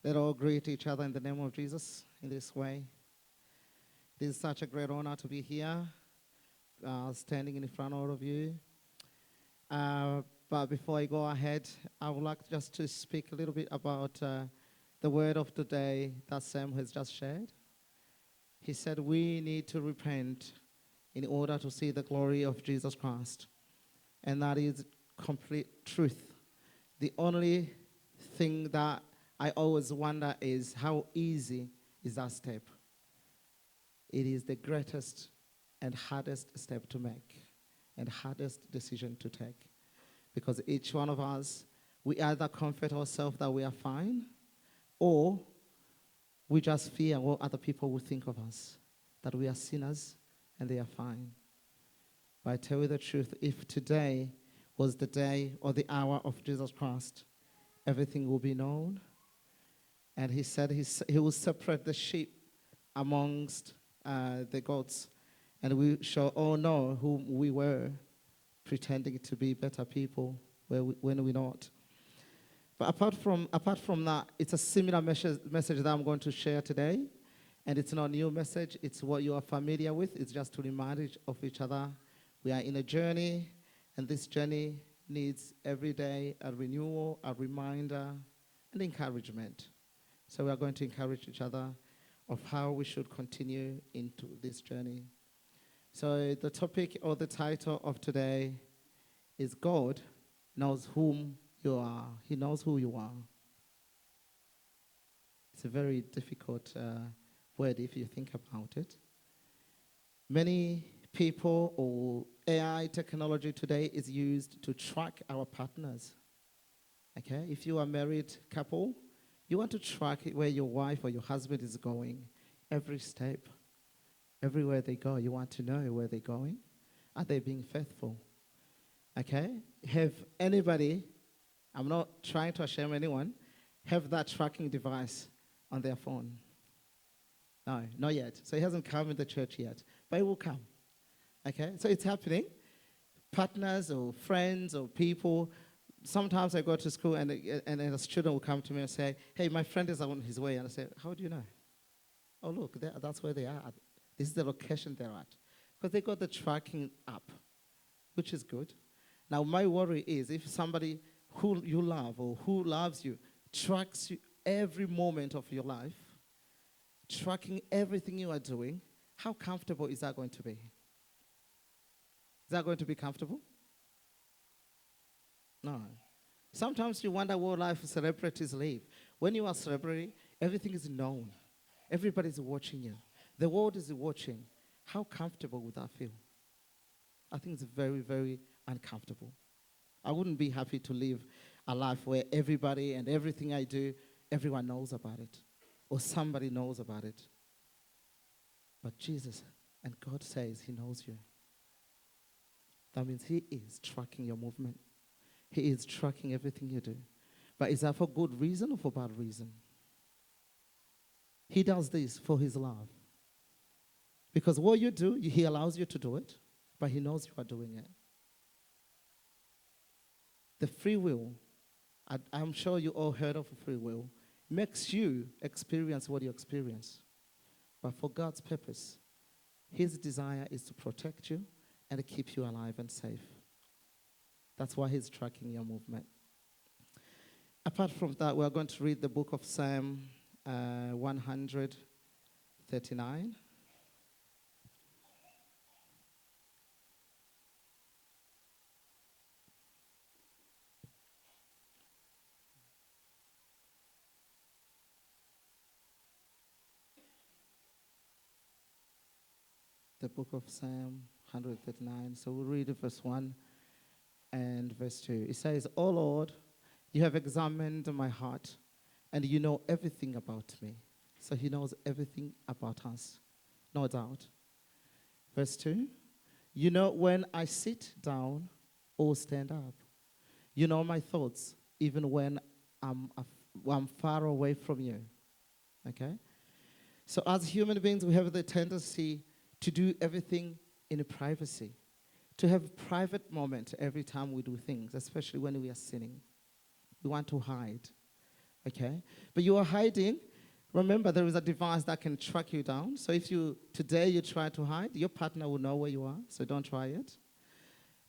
Let all greet each other in the name of Jesus in this way. It is such a great honor to be here, standing in front of all of you. But before I go ahead, I would like just to speak a little bit about the word of the day that Sam has just shared. He said we need to repent in order to see the glory of Jesus Christ. And that is complete truth. The only thing that I always wonder is how easy is that step? It is the greatest and hardest step to make and hardest decision to take. Because each one of us, we either comfort ourselves that we are fine, or we just fear what other people will think of us, that we are sinners and they are fine. But I tell you the truth, if today was the day or the hour of Jesus Christ, everything will be known. And he said he will separate the sheep amongst the goats, and we shall all know who we were, pretending to be better people when we're not. But apart from that, it's a similar message that I'm going to share today. And it's not a new message. It's what you are familiar with. It's just to remind of each other. We are in a journey, and this journey needs every day a renewal, a reminder, and encouragement. So we are going to encourage each other of how we should continue into this journey. So the topic or the title of today is God knows whom you are. He knows who you are. It's a very difficult word if you think about it. Many people or AI technology today is used to track our partners. Okay, if you are a married couple, you want to track where your wife or your husband is going every step. Everywhere they go, you want to know where they're going. Are they being faithful? Okay? Have anybody, I'm not trying to shame anyone, have that tracking device on their phone? No, not yet. So it hasn't come in the church yet, but it will come. Okay? So it's happening. Partners or friends or people. Sometimes I go to school and a student will come to me and say, hey, my friend is on his way. And I say, how do you know? Oh, look, that's where they are. This is the location they're at. Because they got the tracking app, which is good. Now, my worry is if somebody who you love or who loves you tracks you every moment of your life, tracking everything you are doing, how comfortable is that going to be? Is that going to be comfortable? No. Sometimes you wonder what life celebrities live. When you are a celebrity, everything is known. Everybody's watching you. The world is watching. How comfortable would that feel? I think it's very, very uncomfortable. I wouldn't be happy to live a life where everybody and everything I do, everyone knows about it. Or somebody knows about it. But Jesus and God says he knows you. That means he is tracking your movement. He is tracking everything you do. But is that for good reason or for bad reason? He does this for his love. Because what you do, he allows you to do it, but he knows you are doing it. The free will, I'm sure you all heard of free will, makes you experience what you experience. But for God's purpose, his desire is to protect you and to keep you alive and safe. That's why he's tracking your movement. Apart from that, we're going to read the book of Psalm 139. The book of Psalm 139. So we'll read verse 1 and verse 2. It says, O Lord, you have examined my heart, and you know everything about me. So he knows everything about us, no doubt. Verse 2, you know when I sit down or stand up. You know my thoughts, even when I'm far away from you. Okay? So as human beings, we have the tendency to do everything in privacy, to have private moment every time we do things, especially when we are sinning. We want to hide. Okay? But you are hiding. Remember, there is a device that can track you down. So if today you try to hide, your partner will know where you are, so don't try it.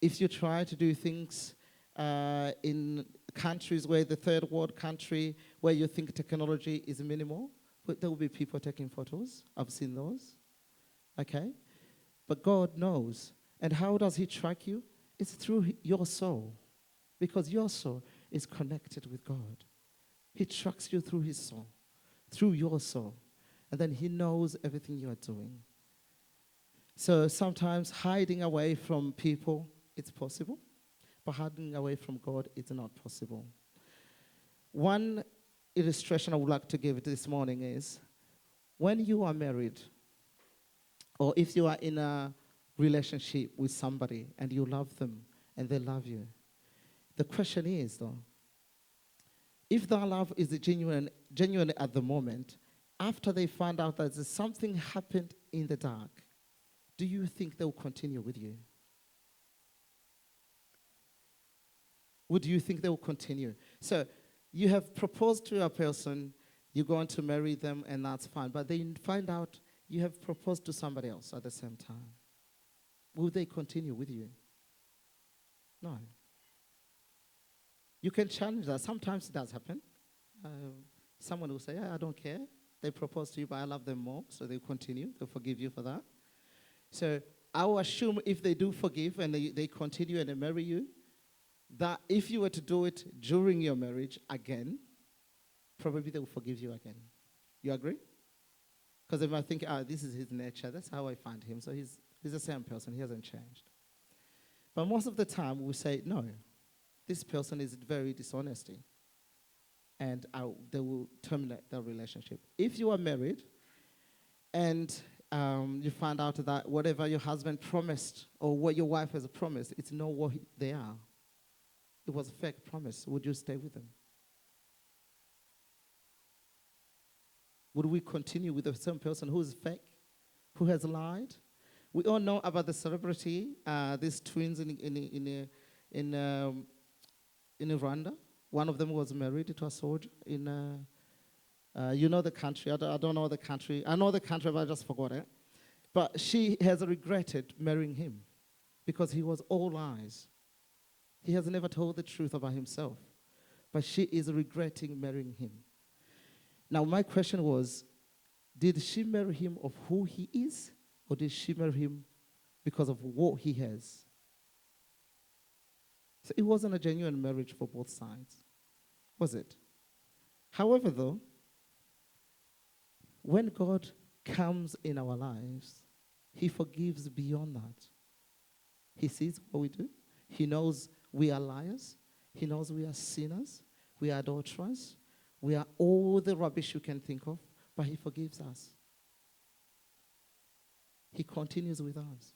If you try to do things in countries where the third world country, where you think technology is minimal, but there will be people taking photos. I've seen those. Okay? But God knows. And how does he track you? It's through your soul. Because your soul is connected with God. He tracks you through his soul, through your soul. And then he knows everything you are doing. So sometimes hiding away from people, it's possible. But hiding away from God, it's not possible. One illustration I would like to give this morning is, when you are married, or if you are in a relationship with somebody and you love them and they love you, the question is, though, if that love is genuine at the moment, after they find out that something happened in the dark, do you think they will continue with you? Would you think they will continue? So you have proposed to a person, you're going to marry them, and that's fine. But they find out you have proposed to somebody else at the same time. Will they continue with you? No. You can challenge that. Sometimes it does happen. Someone will say, I don't care. They propose to you, but I love them more, so they'll continue. They'll forgive you for that. So I will assume if they do forgive and they continue and they marry you, that if you were to do it during your marriage again, probably they will forgive you again. You agree? Because they might think, this is his nature. That's how I find him. So he's the same person. He hasn't changed. But most of the time, we say, no, this person is very dishonesty. And they will terminate the relationship. If you are married and you find out that whatever your husband promised or what your wife has promised, it's not what they are. It was a fake promise. Would you stay with them? Would we continue with the same person who is fake, who has lied? We all know about the celebrity, these twins in Rwanda. One of them was married to a soldier in, you know the country. I don't know the country. I know the country, but I just forgot it. But she has regretted marrying him because he was all lies. He has never told the truth about himself. But she is regretting marrying him. Now, my question was, did she marry him of who he is, or did she marry him because of what he has? So it wasn't a genuine marriage for both sides, was it? However, though, when God comes in our lives, he forgives beyond that. He sees what we do. He knows we are liars. He knows we are sinners. We are adulterers. We are all the rubbish you can think of, but he forgives us. He continues with us.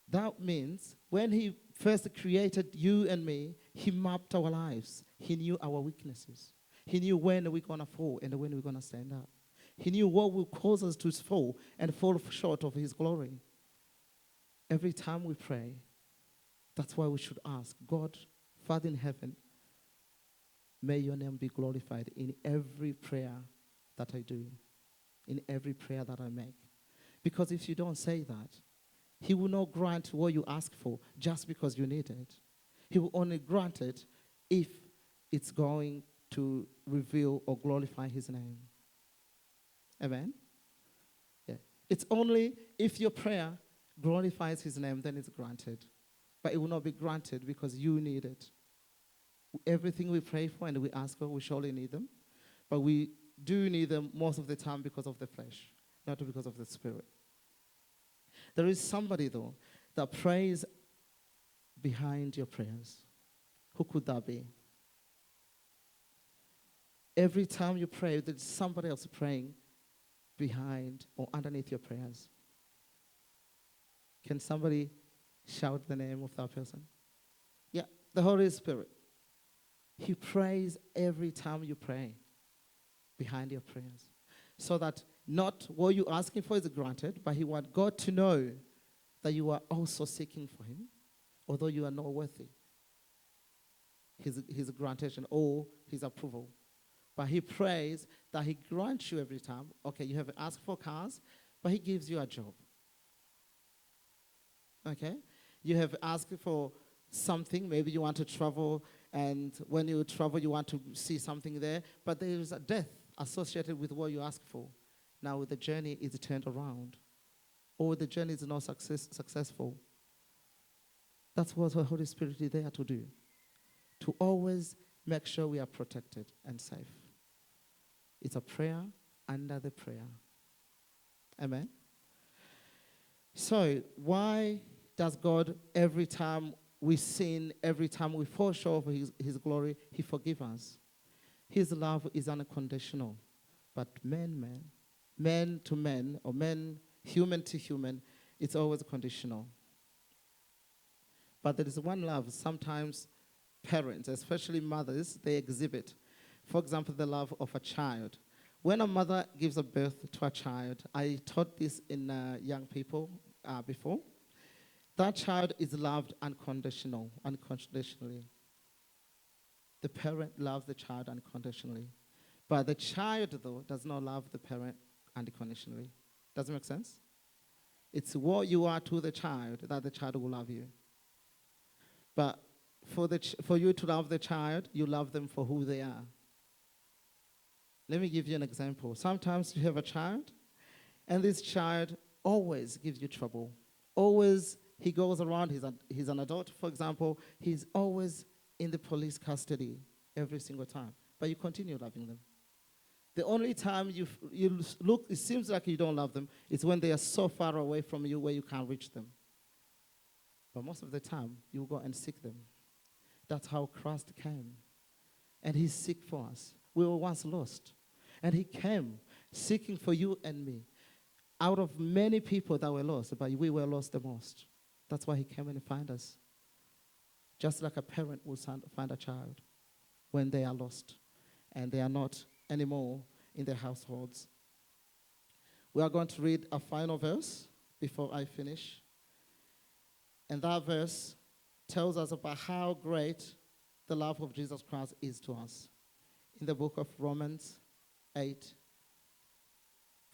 That means when he first created you and me, he mapped our lives. He knew our weaknesses. He knew when we're going to fall and when we're going to stand up. He knew what will cause us to fall and fall short of his glory. Every time we pray, that's why we should ask, God, Father in heaven, may your name be glorified in every prayer that I do, in every prayer that I make. Because if you don't say that, he will not grant what you ask for just because you need it. He will only grant it if it's going to reveal or glorify his name. Amen? Yeah. It's only if your prayer glorifies his name, then it's granted. But it will not be granted because you need it. Everything we pray for and we ask for, we surely need them. But we do need them most of the time because of the flesh, not because of the spirit. There is somebody, though, that prays behind your prayers. Who could that be? Every time you pray, there's somebody else praying behind or underneath your prayers. Can somebody shout the name of that person? Yeah, the Holy Spirit. He prays every time you pray behind your prayers. So that not what you're asking for is granted, but he wants God to know that you are also seeking for him, although you are not worthy. his grantation or his approval. But he prays that he grants you every time. Okay, you have asked for cars, but he gives you a job. Okay? You have asked for something. Maybe you want to travel, and when you travel, you want to see something there, but there is a death associated with what you ask for. Now the journey is turned around, or the journey is not successful. That's what the Holy Spirit is there to do, to always make sure we are protected and safe. It's a prayer under the prayer. Amen? So why does God, every time we sin, every time we fall short of his glory, he forgives us? His love is unconditional. But man to man, or man, human to human, it's always conditional. But there is one love sometimes parents, especially mothers, they exhibit. For example, the love of a child. When a mother gives a birth to a child, I taught this in young people before. That child is loved unconditionally. The parent loves the child unconditionally. But the child, though, does not love the parent unconditionally. Does it make sense? It's what you are to the child that the child will love you. But for you to love the child, you love them for who they are. Let me give you an example. Sometimes you have a child, and this child always gives you trouble. Always, he goes around, he's an adult, for example, he's always in the police custody every single time. But you continue loving them. The only time you look, it seems like you don't love them, is when they are so far away from you where you can't reach them. But most of the time, you go and seek them. That's how Christ came. And he seek for us. We were once lost. And he came seeking for you and me. Out of many people that were lost, but we were lost the most. That's why he came and found us. Just like a parent will find a child when they are lost and they are not anymore in their households. We are going to read a final verse before I finish. And that verse tells us about how great the love of Jesus Christ is to us. In the book of Romans 8,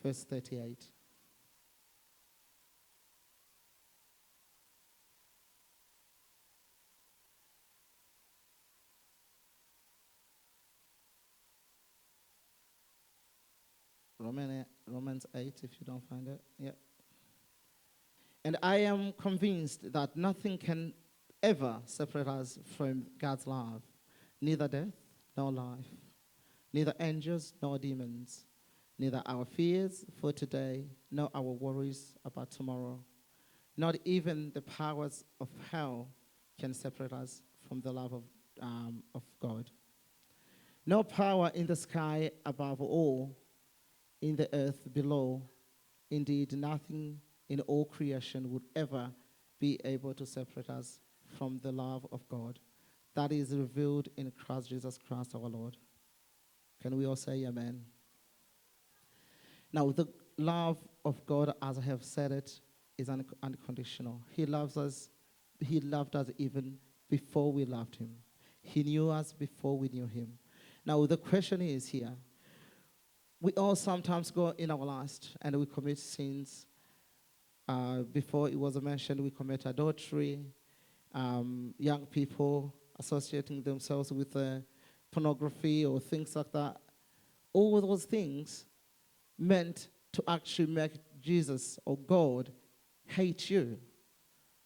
verse 38. Romans 8, if you don't find it. Yeah. And I am convinced that nothing can ever separate us from God's love. Neither death nor life. Neither angels nor demons. Neither our fears for today nor our worries about tomorrow. Not even the powers of hell can separate us from the love of God. No power in the sky above all, in the earth below. Indeed, nothing in all creation would ever be able to separate us from the love of God that is revealed in Christ Jesus Christ our Lord. Can we all say amen? Now, the love of God, as I have said it, is unconditional. He loves us. He loved us even before we loved him. He knew us before we knew him. Now, the question is here, we all sometimes go in our lives and we commit sins. Before it was mentioned, we commit adultery. Young people associating themselves with pornography or things like that. All those things meant to actually make Jesus or God hate you.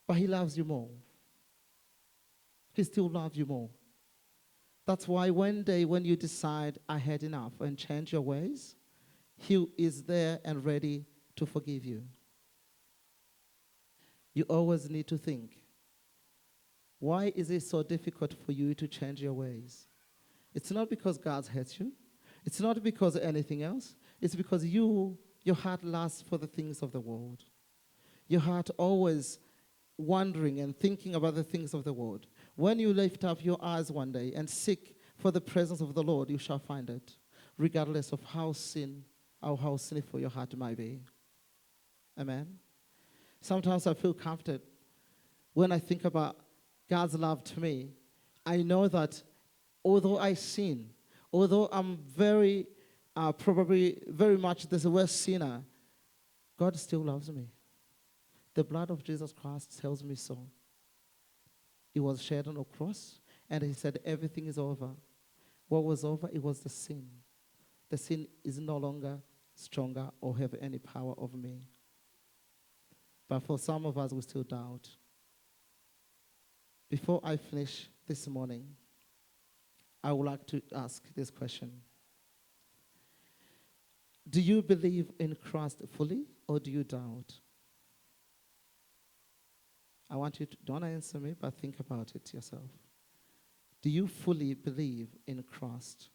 But he loves you more. He still loves you more. That's why one day when you decide, I had enough, and change your ways, he is there and ready to forgive you. You always need to think, why is it so difficult for you to change your ways? It's not because God hates you. It's not because of anything else. It's because your heart lusts for the things of the world. Your heart always wondering and thinking about the things of the world. When you lift up your eyes one day and seek for the presence of the Lord, you shall find it, regardless of how sinful your heart might be. Amen? Sometimes I feel comforted when I think about God's love to me, I know that although I sin, although I'm probably very much the worst sinner, God still loves me. The blood of Jesus Christ tells me so. It was shed on a cross, and he said everything is over. What was over? It was the sin. The sin is no longer stronger or have any power over me. But for some of us, we still doubt. Before I finish this morning, I would like to ask this question. Do you believe in Christ fully, or do you doubt? I want you to, don't answer me, but think about it yourself. Do you fully believe in Christ,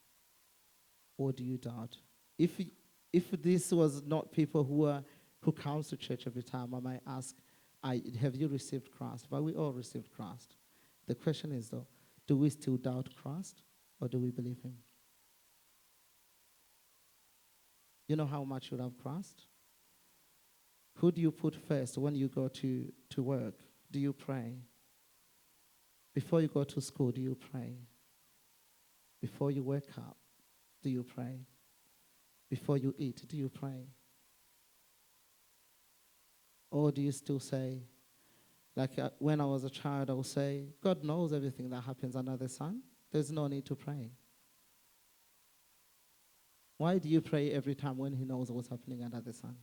or do you doubt? If this was not people who comes to church every time, I might ask, have you received Christ? But we all received Christ. The question is, though, do we still doubt Christ, or do we believe him? You know how much you love Christ? Who do you put first when you go to work? Do you pray? Before you go to school, do you pray? Before you wake up, do you pray? Before you eat, do you pray? Or do you still say, like when I was a child, I would say, God knows everything that happens under the sun. There's no need to pray. Why do you pray every time when he knows what's happening under the sun?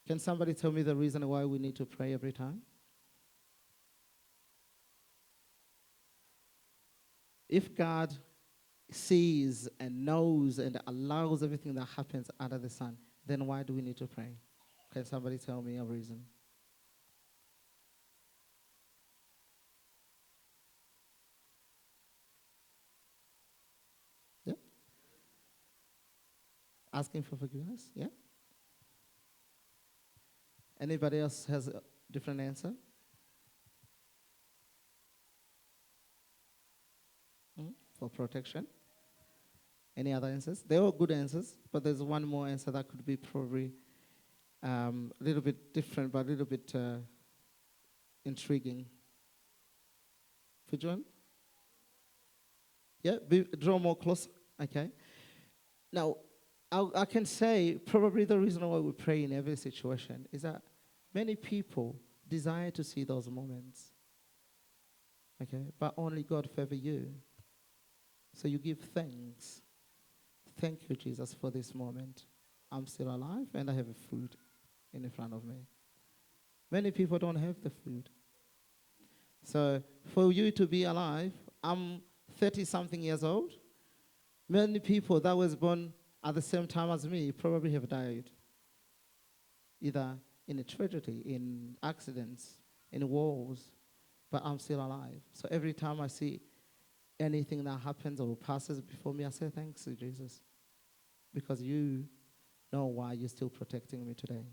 Can somebody tell me the reason why we need to pray every time? If God sees and knows and allows everything that happens under the sun, then why do we need to pray? Can somebody tell me a reason? Yeah? Asking for forgiveness? Yeah? Anybody else has a different answer? For protection? Any other answers? They're all good answers, but there's one more answer that could be probably a little bit different, but a little bit intriguing. Fijuan? Yeah, draw more close. Okay. Now, I can say probably the reason why we pray in every situation is that many people desire to see those moments. Okay, but only God favor you. So you give thanks. Thank you, Jesus, for this moment. I'm still alive and I have food in front of me. Many people don't have the food. So for you to be alive, I'm 30-something years old. Many people that was born at the same time as me probably have died. Either in a tragedy, in accidents, in wars, but I'm still alive. So every time I see anything that happens or passes before me, I say thanks to Jesus. Because you know why you're still protecting me today.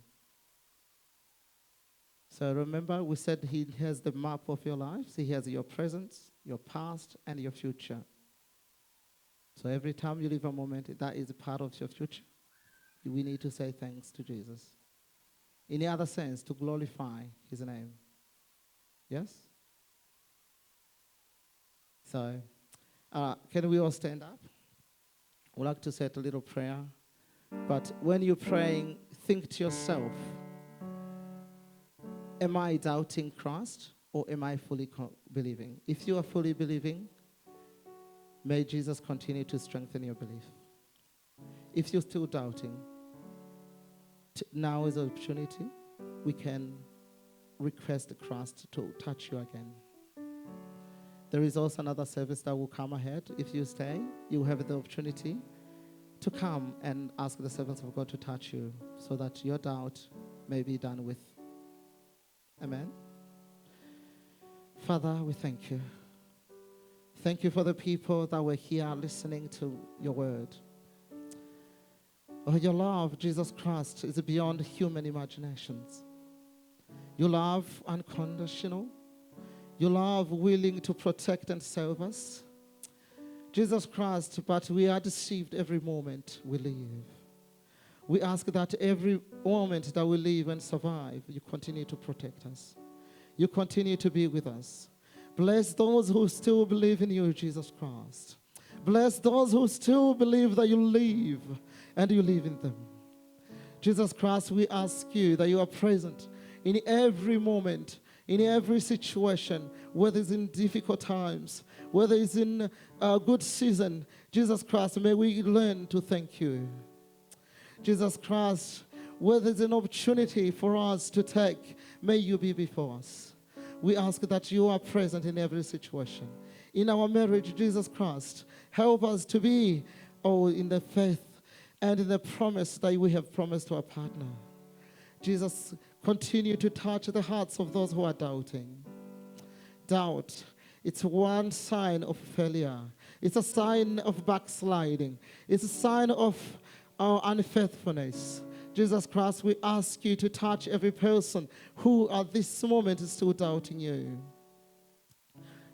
So remember, we said he has the map of your lives. He has your present, your past, and your future. So every time you live a moment, that is a part of your future. We need to say thanks to Jesus. In the other sense, to glorify his name. Yes? So, can we all stand up? We'd like to say a little prayer. But when you're praying, think to yourself, am I doubting Christ or am I fully believing? If you are fully believing, may Jesus continue to strengthen your belief. If you're still doubting, now is the opportunity. We can request Christ to touch you again. There is also another service that will come ahead. If you stay, you have the opportunity to come and ask the servants of God to touch you so that your doubt may be done with. Amen. Father, we thank you. Thank you for the people that were here listening to your word. Oh, your love, Jesus Christ, is beyond human imaginations. Your love unconditional. Your love willing to protect and save us. Jesus Christ, but we are deceived every moment we live. We ask that every moment that we live and survive, you continue to protect us. You continue to be with us. Bless those who still believe in you, Jesus Christ. Bless those who still believe that you live and you live in them. Jesus Christ, we ask you that you are present in every moment, in every situation, whether it's in difficult times, whether it's in a good season. Jesus Christ, may we learn to thank you. Jesus Christ, whether it's an opportunity for us to take, may you be before us. We ask that you are present in every situation. In our marriage, Jesus Christ, help us to be in the faith and in the promise that we have promised to our partner. Jesus, continue to touch the hearts of those who are doubting. Doubt, it's one sign of failure. It's a sign of backsliding. It's a sign of our unfaithfulness. Jesus Christ, we ask you to touch every person who at this moment is still doubting you.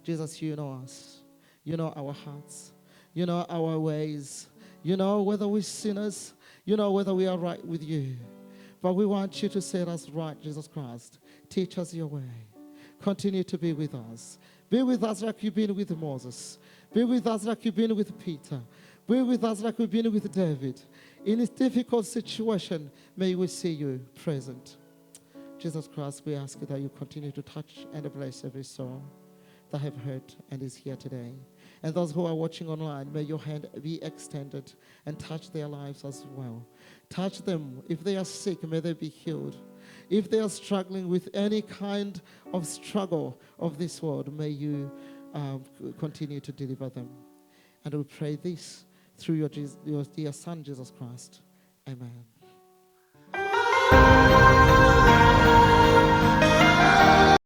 Jesus, you know us. You know our hearts. You know our ways. You know whether we're sinners. You know whether we are right with you. But we want you to set us right, Jesus Christ. Teach us your way. Continue to be with us. Be with us like you've been with Moses. Be with us like you've been with Peter. Be with us like we've been with David. In this difficult situation, may we see you present. Jesus Christ, we ask that you continue to touch and bless every soul that have heard and is here today. And those who are watching online, may your hand be extended and touch their lives as well. Touch them. If they are sick, may they be healed. If they are struggling with any kind of struggle of this world, may you continue to deliver them. And we pray this through your dear Son, Jesus Christ. Amen.